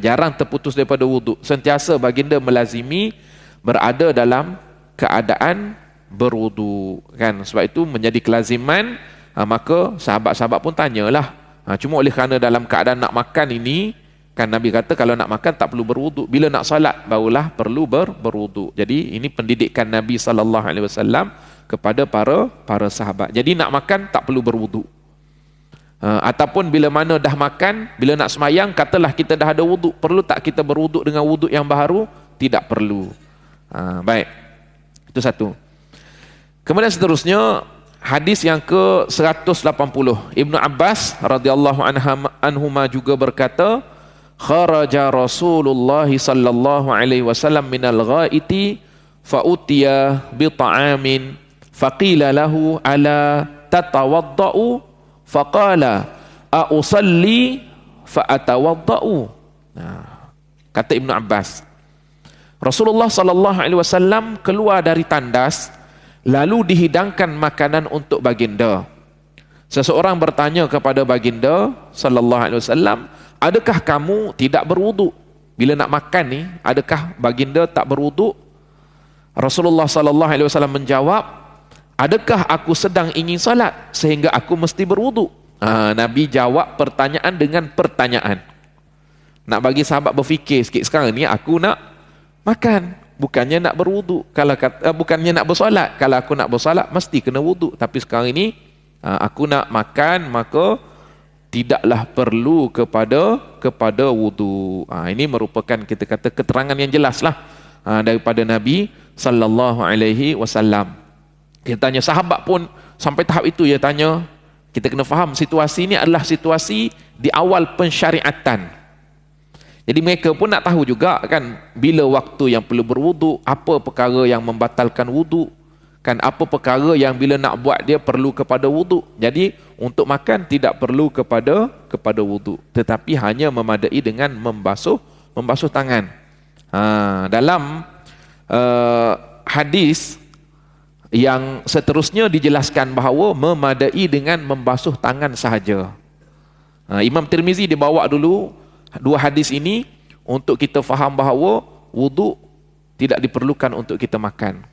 A: Jarang terputus daripada wudu. Sentiasa baginda melazimi berada dalam keadaan berwudu, kan? Sebab itu menjadi kelaziman. Maka sahabat-sahabat pun tanyalah. Cuma oleh kerana dalam keadaan nak makan ini, kan Nabi kata kalau nak makan tak perlu berwudu. Bila nak salat barulah perlu berwudu. Jadi ini pendidikan Nabi sallallahu alaihi wasallam kepada para sahabat. Jadi nak makan tak perlu berwudu. Ataupun bila mana dah makan, bila nak semayang, katalah kita dah ada wudu, perlu tak kita berwudu dengan wudu yang baru? Tidak perlu. Baik, itu satu. Kemudian seterusnya, hadis yang ke-180, Ibnu Abbas radhiyallahu anhuma juga berkata, kharaja Rasulullah sallallahu alaihi wasallam minal ghaiti fa utiya bi ta'amin faqila lahu ala tatawaddau faqala a usalli fa atawaddau. Kata Ibnu Abbas, Rasulullah sallallahu alaihi wasallam keluar dari tandas, lalu dihidangkan makanan untuk baginda. Seseorang bertanya kepada baginda sallallahu alaihi wasallam, adakah kamu tidak berwudu? Bila nak makan ni, adakah baginda tak berwudu? Rasulullah sallallahu alaihi wasallam menjawab, adakah aku sedang ingin salat sehingga aku mesti berwudu? Nabi jawab pertanyaan dengan pertanyaan. Nak bagi sahabat berfikir sikit, sekarang ni aku nak makan, bukannya nak berwudu. Kalau bukannya nak bersolat. Kalau aku nak bersolat mesti kena wudu. Tapi sekarang ini aku nak makan, maka tidaklah perlu kepada wudu. Ini merupakan kita kata keterangan yang jelaslah daripada Nabi sallallahu alaihi wasallam. Kita tanya sahabat pun sampai tahap itu, dia tanya. Kita kena faham situasi ini adalah situasi di awal pensyariatan. Jadi mereka pun nak tahu juga kan, bila waktu yang perlu berwudu, apa perkara yang membatalkan wudu, kan apa perkara yang bila nak buat dia perlu kepada wudu. Jadi untuk makan tidak perlu kepada wudu, tetapi hanya memadai dengan membasuh tangan. Dalam hadis yang seterusnya dijelaskan bahawa memadai dengan membasuh tangan sahaja. Imam Tirmizi dibawa dulu dua hadis ini untuk kita faham bahawa wudu tidak diperlukan untuk kita makan.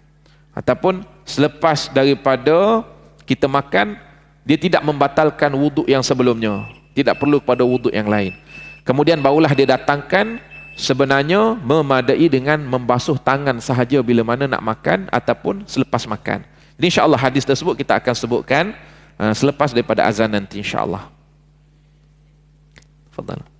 A: Ataupun selepas daripada kita makan, dia tidak membatalkan wudu yang sebelumnya. Tidak perlu kepada wudu yang lain. Kemudian barulah dia datangkan sebenarnya memadai dengan membasuh tangan sahaja bila mana nak makan ataupun selepas makan. Jadi insya-Allah hadis tersebut kita akan sebutkan selepas daripada azan nanti insya-Allah. Tafadhal.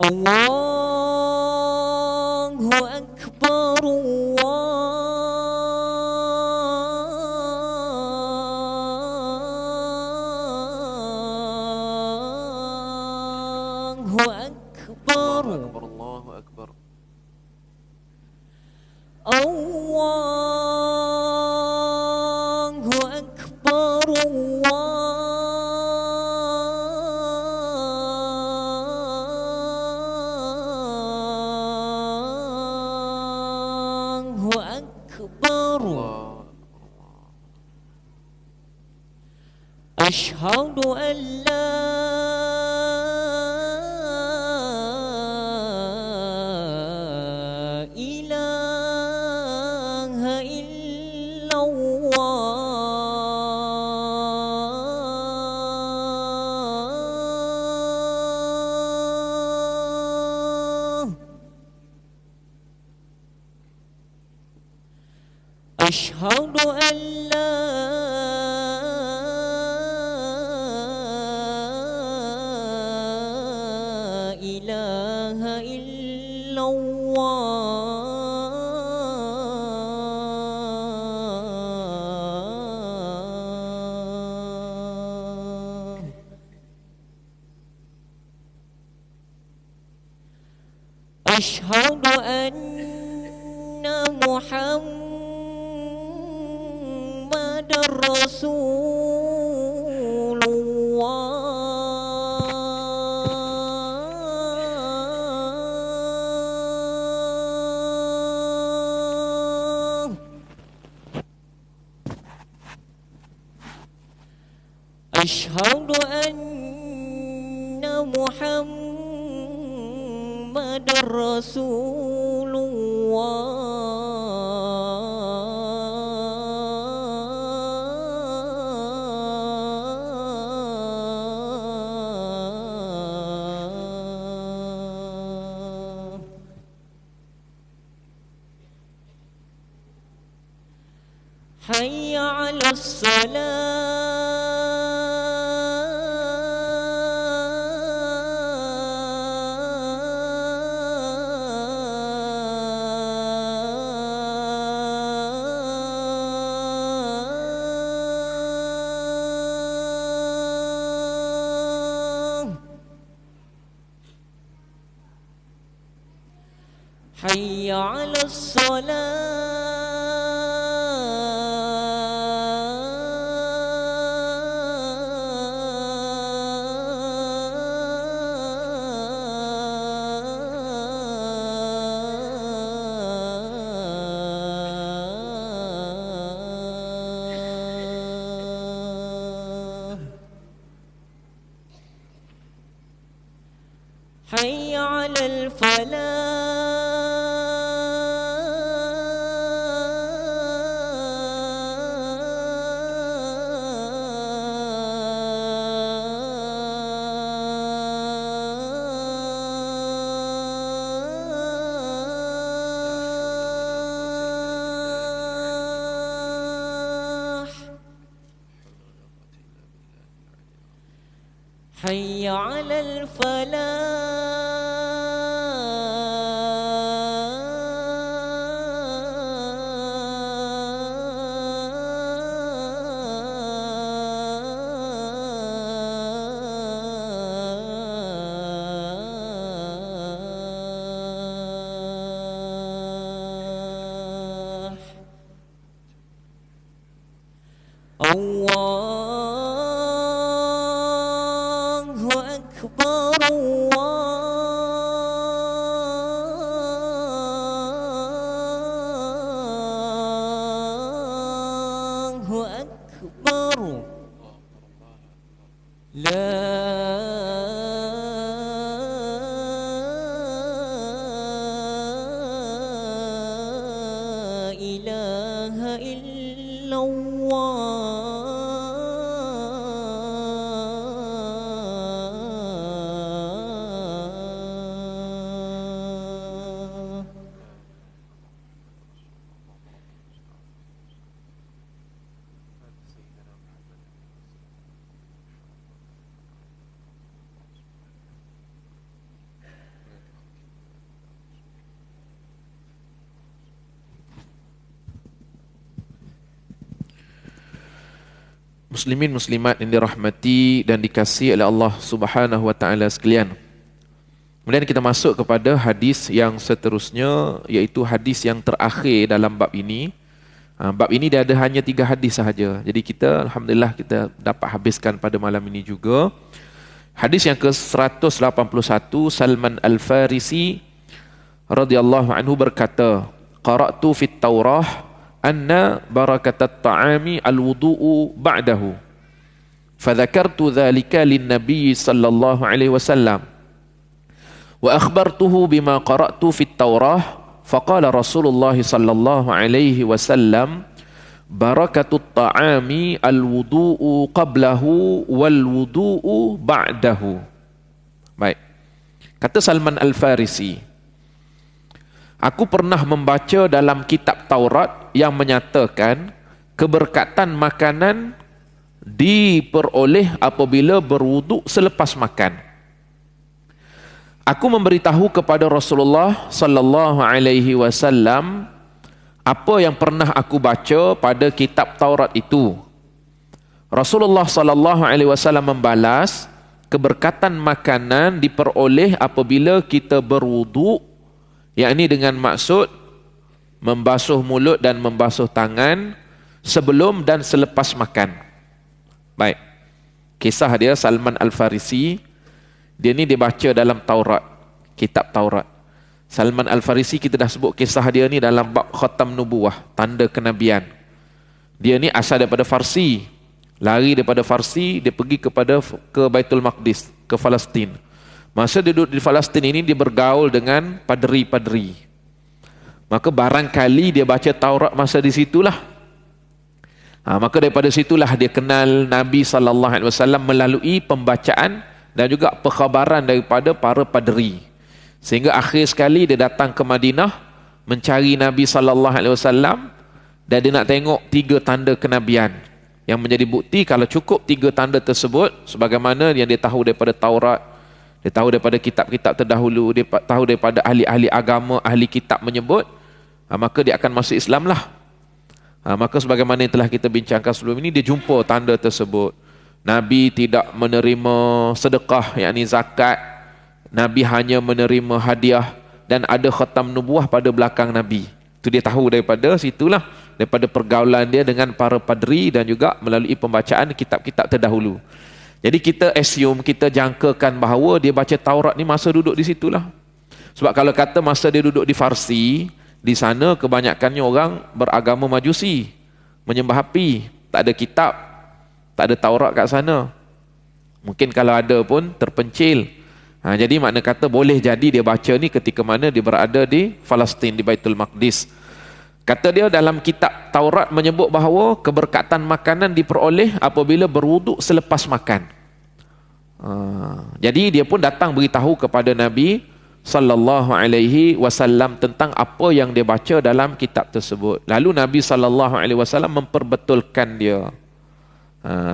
B: Allahu Akbar, Allahu Akbar,
A: Allahu Akbar.
B: Allahu Akbar, Allahu Akbar. Asyhadu an la ilaha illallah. Asyhadu an la إلا الله أشهد أن محمد رسول الله أشهد أن محمد رسول الله حي على الصلاة حي على الصلاة حي على الفلاح حي على الفلاح الله أكبر الله أكبر لا إله إلا الله
A: Muslimin muslimat yang dirahmati dan dikasihi oleh Allah Subhanahu wa taala sekalian. Kemudian kita masuk kepada hadis yang seterusnya, iaitu hadis yang terakhir dalam bab ini. Bab ini dia ada hanya 3 hadis sahaja. Jadi kita alhamdulillah kita dapat habiskan pada malam ini juga. Hadis yang ke-181, Salman Al-Farisi radhiyallahu anhu berkata, qara'tu fit Taurah anna barakatat ta'ami al-wudu'u ba'dahu. Fadzakartu dzalika lin-nabiy sallallahu alaihi wasallam. Wa akhbartuhu bima qara'tu fit Taurah, faqala Rasulullah sallallahu alaihi wasallam, barakatut ta'ami al-wudu'u qablahu wal wudu'u ba'dahu. Baik. Kata Salman Al-Farisi, aku pernah membaca dalam kitab Taurat yang menyatakan keberkatan makanan diperoleh apabila berwuduk selepas makan. Aku memberitahu kepada Rasulullah sallallahu alaihi wasallam apa yang pernah aku baca pada kitab Taurat itu. Rasulullah sallallahu alaihi wasallam membalas, keberkatan makanan diperoleh apabila kita berwuduk, yakni dengan maksud membasuh mulut dan membasuh tangan sebelum dan selepas makan. Baik. Kisah dia Salman Al-Farisi, dia ni dibaca dalam Taurat, kitab Taurat. Salman Al-Farisi kita dah sebut kisah dia ni dalam bab khatam nubuwah, tanda kenabian. Dia ni asal daripada Farsi. Lari daripada Farsi, dia pergi ke Baitul Maqdis, ke Palestin. Masa dia duduk di Palestin ini, dia bergaul dengan paderi-paderi. Maka barangkali dia baca Taurat masa di situlah. Maka daripada situlah dia kenal Nabi SAW melalui pembacaan dan juga perkhabaran daripada para paderi. Sehingga akhir sekali dia datang ke Madinah mencari Nabi SAW dan dia nak tengok 3 tanda kenabian yang menjadi bukti kalau cukup 3 tanda tersebut sebagaimana yang dia tahu daripada Taurat, dia tahu daripada kitab-kitab terdahulu, dia tahu daripada ahli-ahli agama, ahli kitab menyebut, maka dia akan masuk Islam lah. Maka sebagaimana yang telah kita bincangkan sebelum ini, dia jumpa tanda tersebut. Nabi tidak menerima sedekah, yakni zakat. Nabi hanya menerima hadiah dan ada khatam nubuah pada belakang Nabi. Itu dia tahu daripada situlah, daripada pergaulan dia dengan para padri dan juga melalui pembacaan kitab-kitab terdahulu. Jadi kita assume, kita jangkakan bahawa dia baca Taurat ni masa duduk di situlah. Sebab kalau kata masa dia duduk di Farsi, di sana kebanyakannya orang beragama Majusi, menyembah api, tak ada kitab, tak ada Taurat kat sana. Mungkin kalau ada pun terpencil. Jadi makna kata boleh jadi dia baca ni ketika mana dia berada di Palestin, di Baitul Maqdis. Kata dia dalam kitab Taurat menyebut bahawa keberkatan makanan diperoleh apabila berwuduk selepas makan. Jadi dia pun datang beritahu kepada Nabi sallallahu alaihi wasallam tentang apa yang dia baca dalam kitab tersebut. Lalu Nabi sallallahu alaihi wasallam memperbetulkan dia.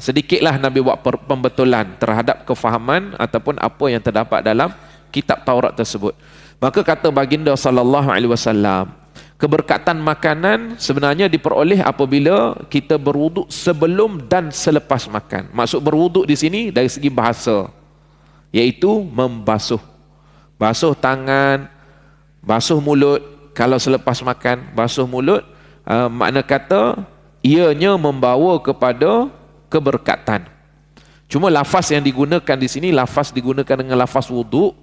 A: Sedikitlah Nabi buat pembetulan terhadap kefahaman ataupun apa yang terdapat dalam kitab Taurat tersebut. Maka kata baginda sallallahu alaihi wasallam, keberkatan makanan sebenarnya diperoleh apabila kita berwuduk sebelum dan selepas makan. Maksud berwuduk di sini dari segi bahasa, iaitu membasuh. Basuh tangan, basuh mulut. Kalau selepas makan, basuh mulut, makna kata ianya membawa kepada keberkatan. Cuma lafaz yang digunakan di sini, lafaz digunakan dengan lafaz wuduk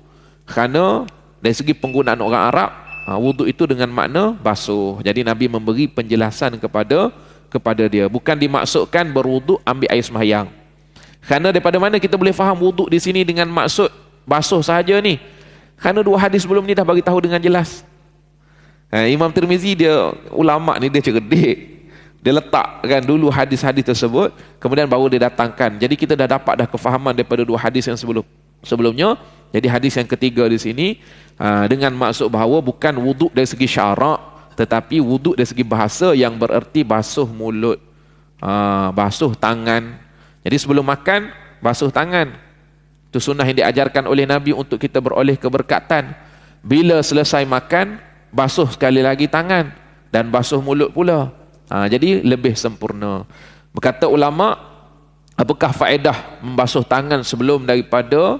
A: kerana dari segi penggunaan orang Arab, wuduk itu dengan makna basuh. Jadi Nabi memberi penjelasan kepada dia. Bukan dimaksudkan berwuduk ambil air sembahyang. Kerana daripada mana kita boleh faham wuduk di sini dengan maksud basuh sahaja ni? Kerana 2 hadis sebelum ni dah bagi tahu dengan jelas. Imam Tirmizi dia, ulama ni dia cerdik. Dia letakkan dulu hadis-hadis tersebut, kemudian baru dia datangkan. Jadi kita dah dapat dah kefahaman daripada 2 hadis yang sebelumnya. Jadi hadis yang ketiga di sini dengan maksud bahawa bukan wuduk dari segi syarak, tetapi wuduk dari segi bahasa yang bererti basuh mulut, basuh tangan. Jadi sebelum makan, basuh tangan. Itu sunnah yang diajarkan oleh Nabi untuk kita beroleh keberkatan. Bila selesai makan, basuh sekali lagi tangan dan basuh mulut pula. Jadi lebih sempurna. Berkata ulama, apakah faedah membasuh tangan sebelum daripada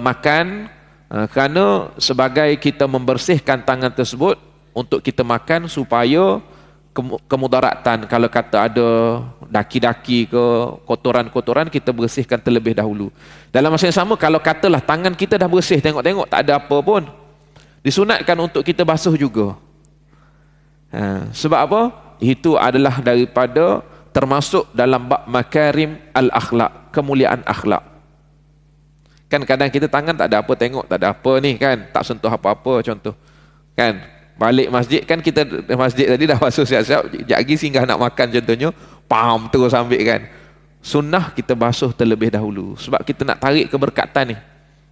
A: makan? Kerana sebagai kita membersihkan tangan tersebut untuk kita makan supaya kemudaratan, kalau kata ada daki-daki ke kotoran-kotoran, kita bersihkan terlebih dahulu. Dalam masa yang sama, kalau katalah tangan kita dah bersih, tengok-tengok tak ada apa pun, disunatkan untuk kita basuh juga. Sebab apa? Itu adalah daripada termasuk dalam bab makarim al-akhlak, kemuliaan akhlak. Kan kadang kita tangan tak ada apa, tengok tak ada apa ni kan, tak sentuh apa-apa contoh. Kan balik masjid kan, kita masjid tadi dah basuh siap-siap, sekejap lagi singgah nak makan contohnya, pam terus ambil kan. Sunnah kita basuh terlebih dahulu sebab kita nak tarik keberkatan ni.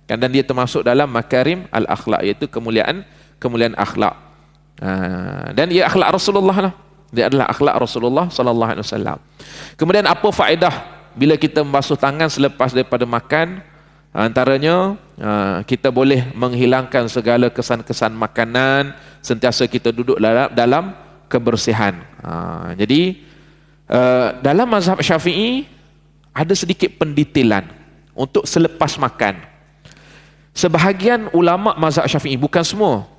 A: Kan, dan dia termasuk dalam makarim al-akhlak, iaitu kemuliaan akhlak. Dan ia akhlak Rasulullah lah. Dia adalah akhlak Rasulullah sallallahu alaihi wasallam. Kemudian apa faedah bila kita membasuh tangan selepas daripada makan? Antaranya kita boleh menghilangkan segala kesan-kesan makanan, sentiasa kita duduk dalam kebersihan. Jadi dalam mazhab Syafi'i ada sedikit pendetailan untuk selepas makan. Sebahagian ulama mazhab Syafi'i, bukan semua,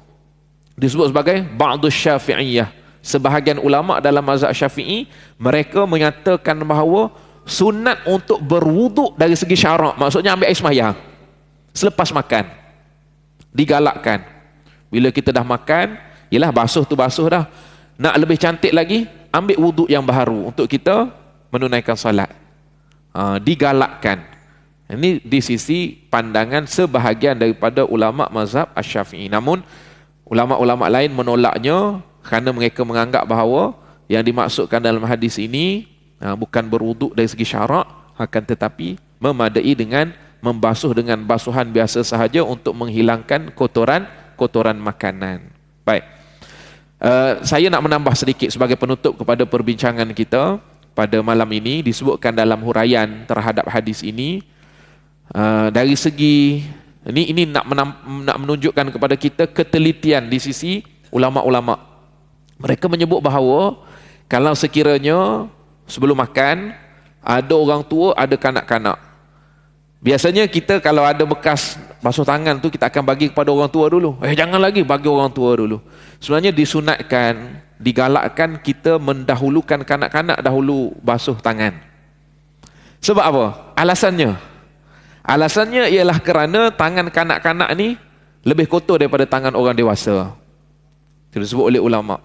A: disebut sebagai ba'dus Syafi'iyah. Sebahagian ulama dalam mazhab Syafi'i, mereka menyatakan bahawa sunat untuk berwuduk dari segi syarak, maksudnya ambil air sembahyang selepas makan, digalakkan. Bila kita dah makan, yelah basuh tu basuh dah, nak lebih cantik lagi, ambil wuduk yang baharu untuk kita menunaikan salat. Digalakkan. Ini di sisi pandangan sebahagian daripada ulama mazhab Asy-Syafi'i. Namun ulama-ulama lain menolaknya kerana mereka menganggap bahawa yang dimaksudkan dalam hadis ini bukan berwuduk dari segi syarak, akan tetapi memadai dengan membasuh dengan basuhan biasa sahaja untuk menghilangkan kotoran makanan. Baik. Saya nak menambah sedikit sebagai penutup kepada perbincangan kita pada malam ini. Disebutkan dalam huraian terhadap hadis ini, dari segi ini nak menunjukkan kepada kita ketelitian di sisi ulama-ulama. Mereka menyebut bahawa kalau sekiranya sebelum makan ada orang tua, ada kanak-kanak, biasanya kita kalau ada bekas basuh tangan tu, kita akan bagi kepada orang tua dulu. Jangan lagi, bagi orang tua dulu. Sebenarnya disunatkan, digalakkan kita mendahulukan kanak-kanak dahulu basuh tangan. Sebab apa? Alasannya ialah kerana tangan kanak-kanak ni lebih kotor daripada tangan orang dewasa. Itu disebut oleh ulama.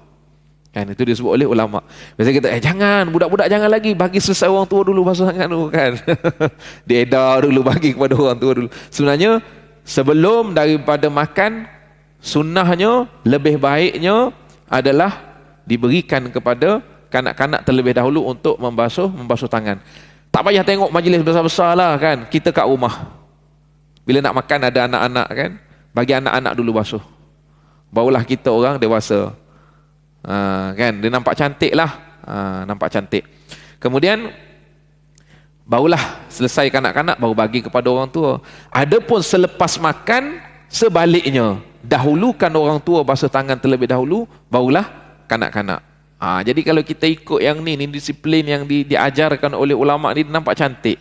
A: Itu disebut oleh ulama. Biasanya kita jangan, budak-budak jangan lagi, bagi selesai orang tua dulu basuh tangan tu kan. Diedar dulu, bagi kepada orang tua dulu. Sebenarnya sebelum daripada makan, sunnahnya lebih baiknya adalah diberikan kepada kanak-kanak terlebih dahulu untuk membasuh tangan. Tak payah tengok majlis besar-besar lah kan. Kita kat rumah, bila nak makan ada anak-anak kan, bagi anak-anak dulu basuh, barulah kita orang dewasa. Kan dia nampak cantik lah, nampak cantik. Kemudian barulah selesai kanak-kanak, baru bagi kepada orang tua. Adapun selepas makan, sebaliknya, dahulukan orang tua basuh tangan terlebih dahulu, barulah kanak-kanak. Jadi kalau kita ikut yang ni disiplin yang diajarkan oleh ulama ni, nampak cantik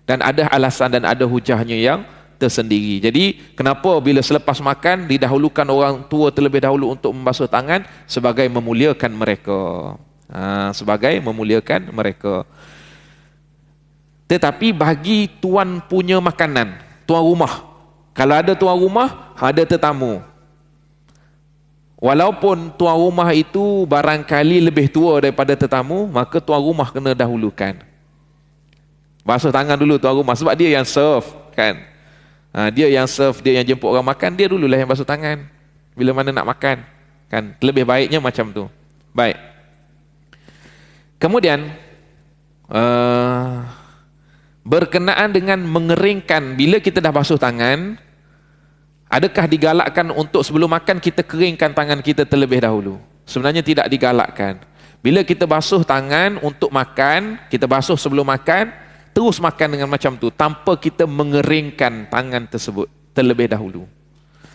A: dan ada alasan dan ada hujahnya yang tersendiri. Jadi kenapa bila selepas makan didahulukan orang tua terlebih dahulu untuk membasuh tangan? Sebagai memuliakan mereka. Sebagai memuliakan mereka. Tetapi bagi tuan punya makanan, tuan rumah, kalau ada tuan rumah, ada tetamu, walaupun tuan rumah itu barangkali lebih tua daripada tetamu, maka tuan rumah kena dahulukan. Basuh tangan dulu tuan rumah, sebab dia yang serve kan. Dia yang serve, dia yang jemput orang makan, dia dululah yang basuh tangan bila mana nak makan kan. Lebih baiknya macam tu. Baik. Kemudian berkenaan dengan mengeringkan, bila kita dah basuh tangan, adakah digalakkan untuk sebelum makan kita keringkan tangan kita terlebih dahulu? Sebenarnya tidak digalakkan. Bila kita basuh tangan untuk makan, kita basuh sebelum makan, terus makan dengan macam tu, tanpa kita mengeringkan tangan tersebut terlebih dahulu.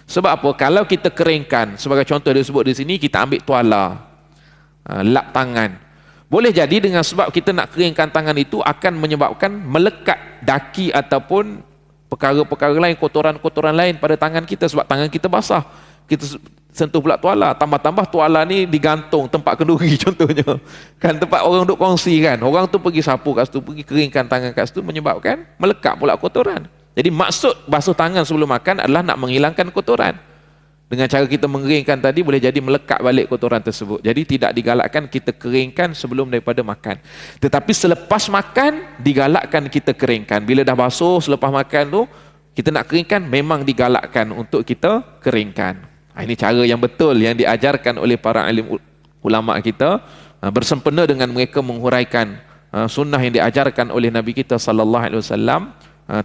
A: Sebab apa? Kalau kita keringkan, sebagai contoh disebut di sini, kita ambil tuala, lap tangan. Boleh jadi dengan sebab kita nak keringkan tangan itu akan menyebabkan melekat daki ataupun perkara-perkara lain, kotoran-kotoran lain pada tangan kita, sebab tangan kita basah. Kita sentuh pula tuala, tambah-tambah tuala ni digantung tempat kenduri contohnya kan, tempat orang duk kongsi kan, orang tu pergi sapu kat situ, pergi keringkan tangan kat situ, menyebabkan melekat pula kotoran. Jadi maksud basuh tangan sebelum makan adalah nak menghilangkan kotoran. Dengan cara kita mengeringkan tadi, boleh jadi melekat balik kotoran tersebut. Jadi tidak digalakkan kita keringkan sebelum daripada makan. Tetapi selepas makan digalakkan kita keringkan. Bila dah basuh selepas makan tu, kita nak keringkan, memang digalakkan untuk kita keringkan. Ini cara yang betul yang diajarkan oleh para alim ulama kita, bersempena dengan mereka menghuraikan sunnah yang diajarkan oleh Nabi kita sallallahu alaihi wasallam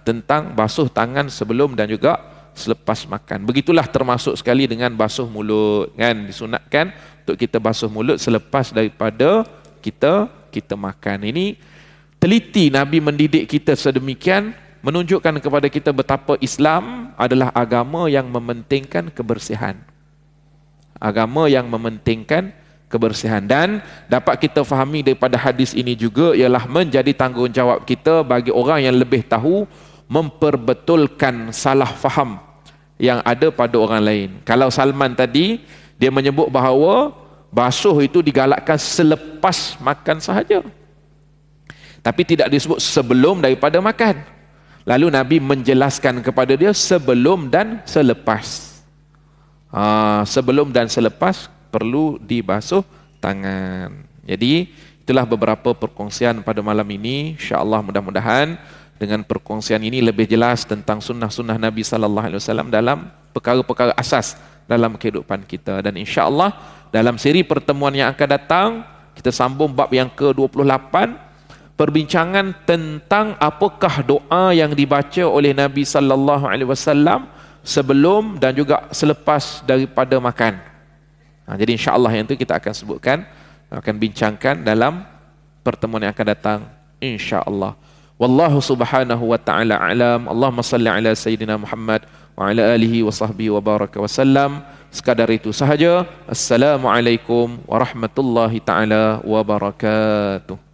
A: tentang basuh tangan sebelum dan juga selepas makan. Begitulah termasuk sekali dengan basuh mulut kan, disunatkan untuk kita basuh mulut selepas daripada kita makan. Ini teliti Nabi mendidik kita sedemikian menunjukkan kepada kita betapa Islam adalah agama yang mementingkan kebersihan. Agama yang mementingkan kebersihan. Dan dapat kita fahami daripada hadis ini juga ialah menjadi tanggungjawab kita bagi orang yang lebih tahu memperbetulkan salah faham yang ada pada orang lain. Kalau Salman tadi, dia menyebut bahawa basuh itu digalakkan selepas makan sahaja, tapi tidak disebut sebelum daripada makan. Lalu Nabi menjelaskan kepada dia sebelum dan selepas. Sebelum dan selepas perlu dibasuh tangan. Jadi itulah beberapa perkongsian pada malam ini. InsyaAllah mudah-mudahan dengan perkongsian ini lebih jelas tentang sunnah-sunnah Nabi SAW dalam perkara-perkara asas dalam kehidupan kita. Dan insyaAllah dalam siri pertemuan yang akan datang, kita sambung bab yang ke-28, perbincangan tentang apakah doa yang dibaca oleh Nabi SAW sebelum dan juga selepas daripada makan. Jadi insya-Allah yang itu kita akan sebutkan, akan bincangkan dalam pertemuan yang akan datang insya-Allah. Wallahu subhanahu wa ta'ala a'lam. Allahumma salli ala sayyidina Muhammad wa ala alihi wa sahbihi wa baraka wa sallam. Sekadar itu sahaja. Assalamualaikum warahmatullahi taala wabarakatuh.